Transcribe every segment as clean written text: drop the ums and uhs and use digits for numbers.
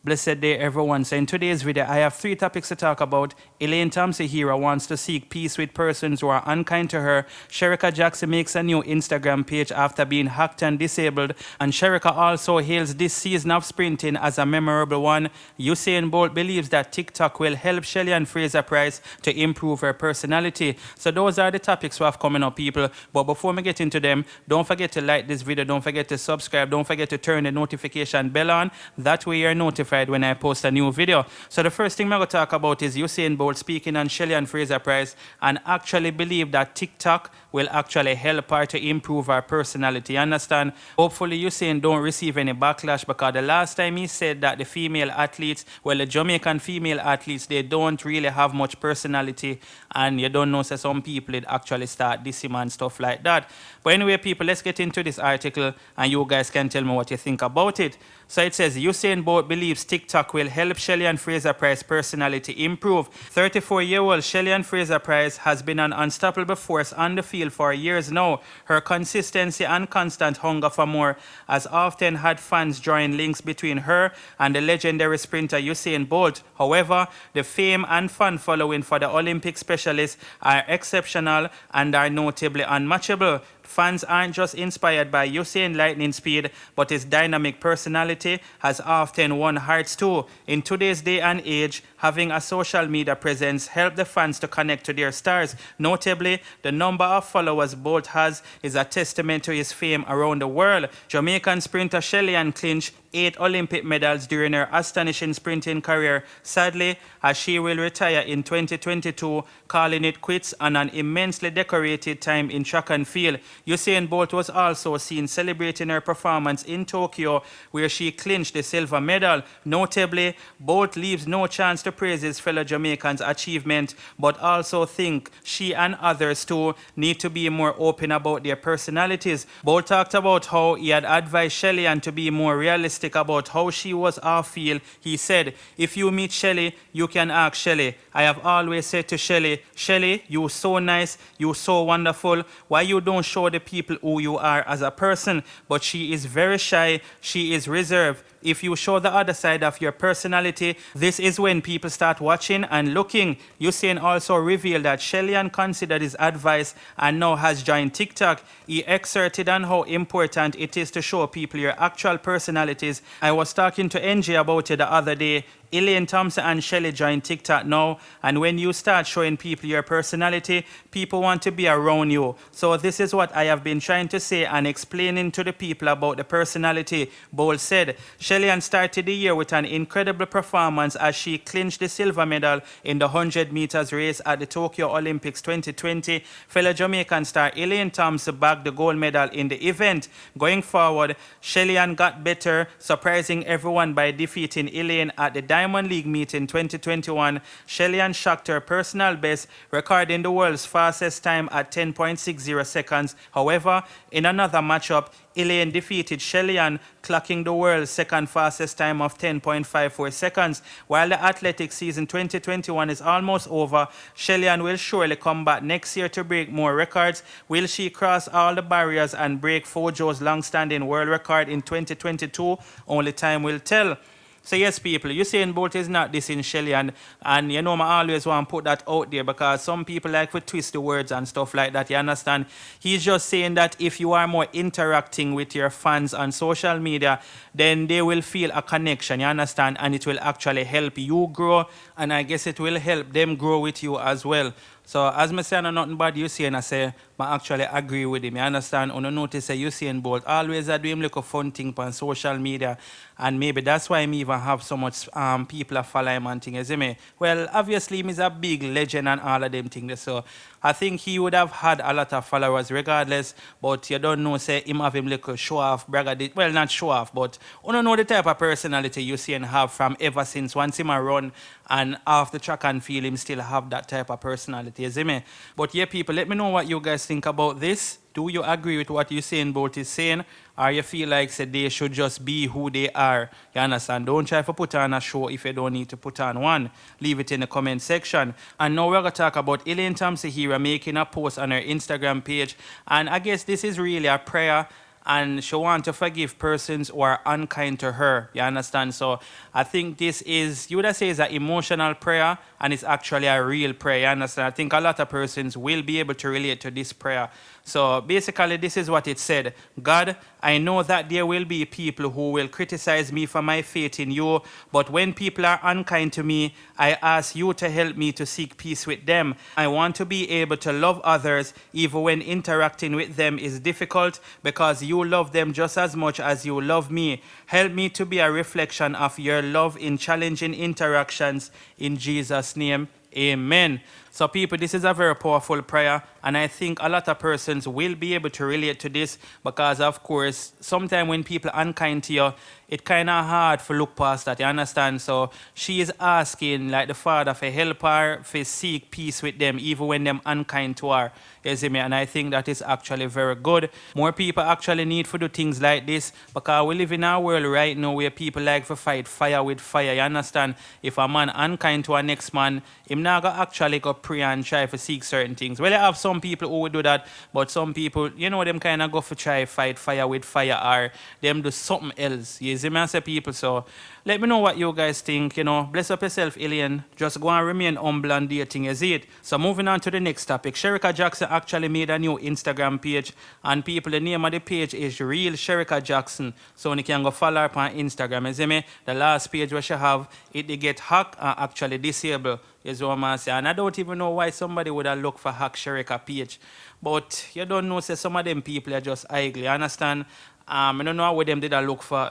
Blessed day, everyone. So in today's video, I have 3 topics to talk about. Elaine Thompson here wants to seek peace with persons who are unkind to her. Shericka Jackson makes a new Instagram page after being hacked and disabled. And Shericka also hails this season of sprinting as a memorable one. Usain Bolt believes that TikTok will help Shelly and Fraser-Pryce to improve her personality. So those are the topics we have coming up, people. But before we get into them, don't forget to like this video. Don't forget to subscribe. Don't forget to turn the notification bell on. That way you're notified when I post a new video. So the first thing I'm going to talk about is Usain Bolt speaking on Shelly and Fraser-Pryce and actually believe that TikTok will actually help her to improve her personality. You understand? Hopefully Usain don't receive any backlash, because the last time he said that the female athletes, well, the Jamaican female athletes, they don't really have much personality, and you don't know, so some people it actually start dissing and stuff like that. But anyway, people, let's get into this article and you guys can tell me what you think about it. So it says, Usain Bolt believes TikTok will help Shelly and Fraser-Pryce personality improve. 34-year-old Shelly and Fraser-Pryce has been an unstoppable force on the field for years now. Her consistency and constant hunger for more has often had fans drawing links between her and the legendary sprinter Usain Bolt. However, the fame and fan following for the Olympic specialist are exceptional and are notably unmatchable. Fans aren't just inspired by Usain's lightning speed, but his dynamic personality has often won hearts too. In today's day and age, having a social media presence helps the fans to connect to their stars. Notably, the number of followers Bolt has is a testament to his fame around the world. Jamaican sprinter Shelly clinched 8 Olympic medals during her astonishing sprinting career. Sadly, as she will retire in 2022, calling it quits on an immensely decorated time in track and field. Usain Bolt was also seen celebrating her performance in Tokyo, where she clinched the silver medal. Notably, Bolt leaves no chance to praise his fellow Jamaicans' achievement, but also think she and others too need to be more open about their personalities. Bolt talked about how he had advised Shelly to be more realistic about how she was off field. He said, "If you meet Shelly, you can ask Shelly. I have always said to Shelly, Shelly, you so nice, you so wonderful. Why you don't show the people who you are as a person?" But she is very shy. She is reserved. If you show the other side of your personality, this is when people start watching and looking. Usain also revealed that Shelly considered his advice and now has joined TikTok. He exerted on how important it is to show people your actual personalities. I was talking to NJ about it the other day. Elaine, Thompson and Shelly join TikTok now, and when you start showing people your personality, people want to be around you. So this is what I have been trying to say and explaining to the people about the personality, Bolt said. Shelly started the year with an incredible performance as she clinched the silver medal in the 100 meters race at the Tokyo Olympics 2020. Fellow Jamaican star Elaine Thompson bagged the gold medal in the event. Going forward, Shelly got better, surprising everyone by defeating Elaine at the Diamond League meet in 2021. Shelly shocked her personal best, recording the world's fastest time at 10.60 seconds. However, in another matchup, Elaine defeated Shelly, clocking the world's second fastest time of 10.54 seconds. While the athletic season 2021 is almost over, Shelly will surely come back next year to break more records. Will she cross all the barriers and break P0's long-standing world record in 2022? Only time will tell. So yes, people, Usain Bolt is not dissing Shelly, and you know, I always want to put that out there because some people like to twist the words and stuff like that, you understand? He's just saying that if you are more interacting with your fans on social media, then they will feel a connection, you understand? And it will actually help you grow, and I guess it will help them grow with you as well. So as I say, nothing bad Usain, I say, I actually agree with him. You understand? On the notice that Usain Bolt always do him like a fun thing on social media, and maybe that's why he even have so much people that follow him and things. Well, obviously he's a big legend and all of them things. So I think he would have had a lot of followers regardless, but you don't know, say, him have him like a show off, braggadit. Well, not show off, but you don't know the type of personality Usain have from ever since once him a run and off the track and field, him still have that type of personality, you see me? But yeah, people, let me know what you guys think about this. Do you agree with what Usain Bolt is saying? Or you feel like say, they should just be who they are? You understand? Don't try to put on a show if you don't need to put on one. Leave it in the comment section. And now we're going to talk about Elaine Thompson here making a post on her Instagram page. And I guess this is really a prayer and she wants to forgive persons who are unkind to her. You understand? So I think this is, you would say, is an emotional prayer, and it's actually a real prayer. You understand? I think a lot of persons will be able to relate to this prayer. So basically, this is what it said. God, I know that there will be people who will criticize me for my faith in you, but when people are unkind to me, I ask you to help me to seek peace with them. I want to be able to love others even when interacting with them is difficult, because you love them just as much as you love me. Help me to be a reflection of your love in challenging interactions. In Jesus' name, amen. So people, this is a very powerful prayer, and I think a lot of persons will be able to relate to this, because of course, sometimes when people are unkind to you, it's kind of hard to look past that, you understand? So she is asking, like the Father, for help her to seek peace with them, even when them unkind to her. You see me? And I think that is actually very good. More people actually need to do things like this, because we live in a world right now where people like to fight fire with fire, you understand? If a man unkind to a next man, him not gonna actually go pray and try to seek certain things. Well, you have some people who will do that, but some people, you know, them kind of go for try fight fire with fire, or them do something else. You see me, I say people? So let me know what you guys think, you know. Bless up yourself, Elaine. Just go and remain humble and dating, you see it? So moving on to the next topic. Shericka Jackson actually made a new Instagram page, and people, the name of the page is Real Shericka Jackson. So you can go follow her on Instagram, you see me? The last page where she have, it they get hacked and actually disabled. Is what I'm saying. And I don't even know why somebody would have looked for hack Shericka page. But you don't know, say some of them people are just ugly, understand? I don't know what them did I look for.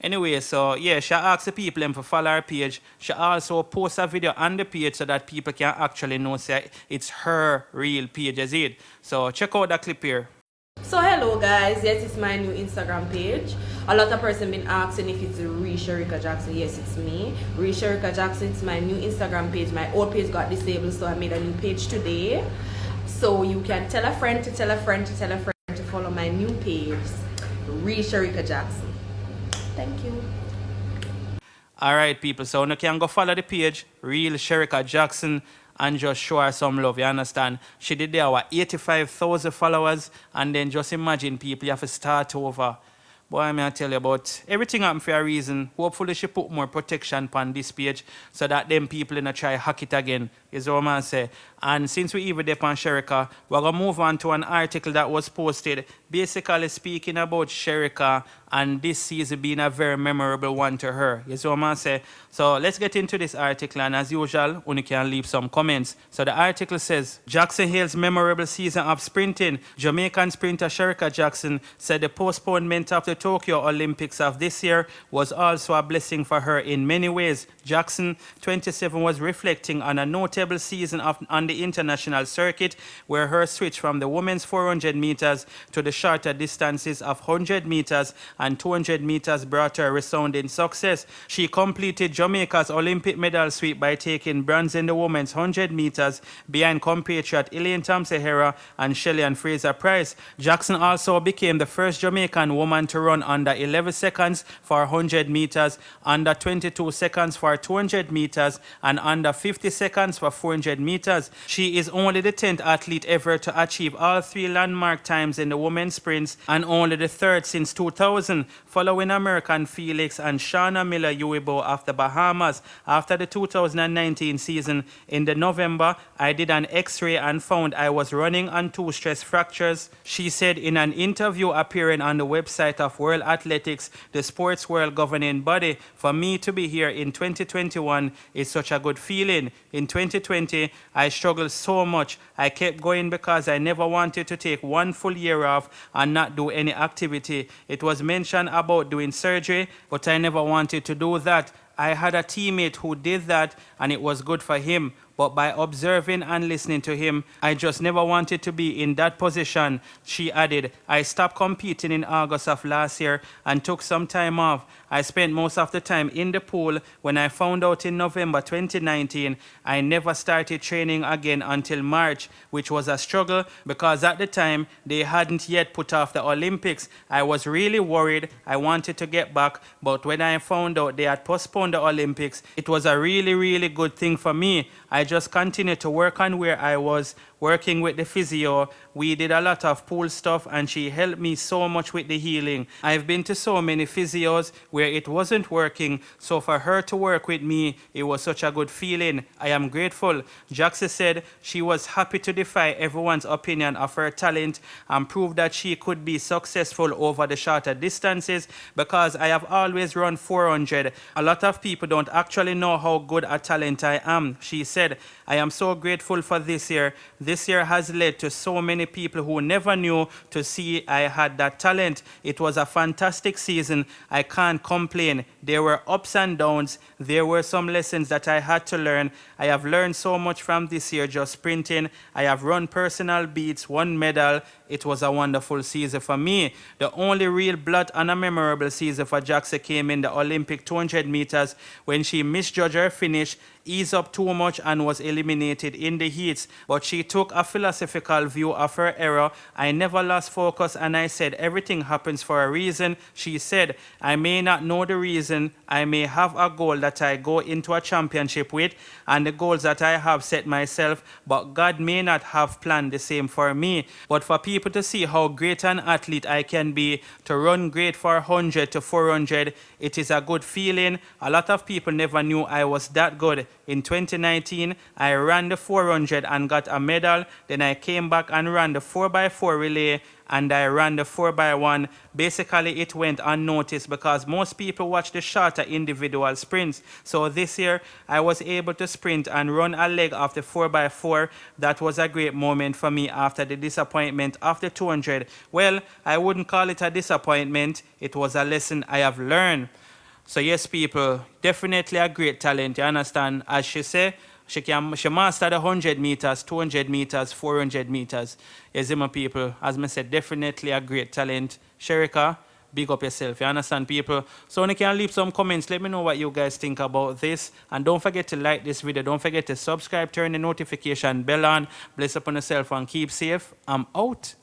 Anyway, so yeah, she asked the people them to follow her page. She also posts a video on the page so that people can actually know, say it's her real page, is it? So check out that clip here. So hello guys, yes, it's my new Instagram page. A lot of person been asking if it's Real Shericka Jackson. Yes, it's me, Real Shericka Jackson. It's my new Instagram page. My old page got disabled, so I made a new page today. So you can tell a friend to tell a friend to tell a friend to follow my new page, Real Shericka Jackson. Thank you. Alright people, so you can go follow the page, Real Shericka Jackson, and just show her some love, you understand? She did there with 85,000 followers, and then just imagine people, you have to start over. Boy, I may tell you about everything happen for a reason. Hopefully she put more protection on this page so that them people in a try hack it again, is what I say. And since we even there on Shericka, we're going to move on to an article that was posted basically speaking about Shericka and this season being a very memorable one to her, is what I say. So let's get into this article, and as usual, you can leave some comments. So the article says, Jackson Hill's memorable season of sprinting. Jamaican sprinter Shericka Jackson said the postponement of the Tokyo Olympics of this year was also a blessing for her in many ways. Jackson, 27, was reflecting on a notable season on the international circuit, where her switch from the women's 400 meters to the shorter distances of 100 meters and 200 meters brought her resounding success. She completed Jamaica's Olympic medal sweep by taking bronze in the women's 100 meters behind compatriot Elaine Thompson and Shelly and Fraser Price. Jackson also became the first Jamaican woman to run under 11 seconds for 100 meters, under 22 seconds for 200 meters, and under 50 seconds for 400 meters. She is only the 10th athlete ever to achieve all three landmark times in the women's sprints, and only the third since 2000, following American Felix and Shauna Miller-Uibo of the Bahamas. After the 2019 season, in the November, I did an X-ray and found I was running on 2 stress fractures. She said in an interview appearing on the website of World Athletics, the sports world governing body. For me to be here in 2021 is such a good feeling. In 2020, I struggled so much. I kept going because I never wanted to take 1 full year off and not do any activity. It was mentioned about doing surgery, but I never wanted to do that. I had a teammate who did that, and it was good for him. But by observing and listening to him, I just never wanted to be in that position. She added, I stopped competing in August of last year and took some time off. I spent most of the time in the pool. When I found out in November 2019, I never started training again until March, which was a struggle because at the time, they hadn't yet put off the Olympics. I was really worried. I wanted to get back, but when I found out they had postponed the Olympics, it was a really, really good thing for me. I just continued to work on where I was working with the physio. We did a lot of pool stuff and she helped me so much with the healing. I've been to so many physios where it wasn't working, so for her to work with me, it was such a good feeling. I am grateful. Jaxie said she was happy to defy everyone's opinion of her talent and prove that she could be successful over the shorter distances because I have always run 400. A lot of people don't actually know how good a talent I am. She said, I am so grateful for this year. This year has led to so many people who never knew to see I had that talent. It was a fantastic season. I can't complain. There were ups and downs. There were some lessons that I had to learn. I have learned so much from this year just sprinting. I have run personal beats, won medal. It was a wonderful season for me. The only real blot and a memorable season for Jaxie came in the Olympic 200 meters when she misjudged her finish, eased up too much and was eliminated in the heats. But she took a philosophical view of her error. I never lost focus and I said everything happens for a reason. She said, I may not know the reason. I may have a goal that I go into a championship with and the goals that I have set myself, but God may not have planned the same for me. But for people to see how great an athlete I can be, to run great for 100 to 400, it is a good feeling. A lot of people never knew I was that good. In 2019, I ran the 400 and got a medal. Then I came back and ran the 4x4 relay and I ran the 4x1. Basically, it went unnoticed because most people watch the shorter individual sprints. So this year, I was able to sprint and run a leg of the 4x4. That was a great moment for me after the disappointment of the 200. Well, I wouldn't call it a disappointment. It was a lesson I have learned. So yes, people, definitely a great talent, you understand? As she say, she mastered the 100 meters, 200 meters, 400 meters. You see my people, as I said, definitely a great talent. Shericka, big up yourself, you understand, people? So you can leave some comments, let me know what you guys think about this. And don't forget to like this video, don't forget to subscribe, turn the notification bell on. Bless upon yourself and keep safe. I'm out.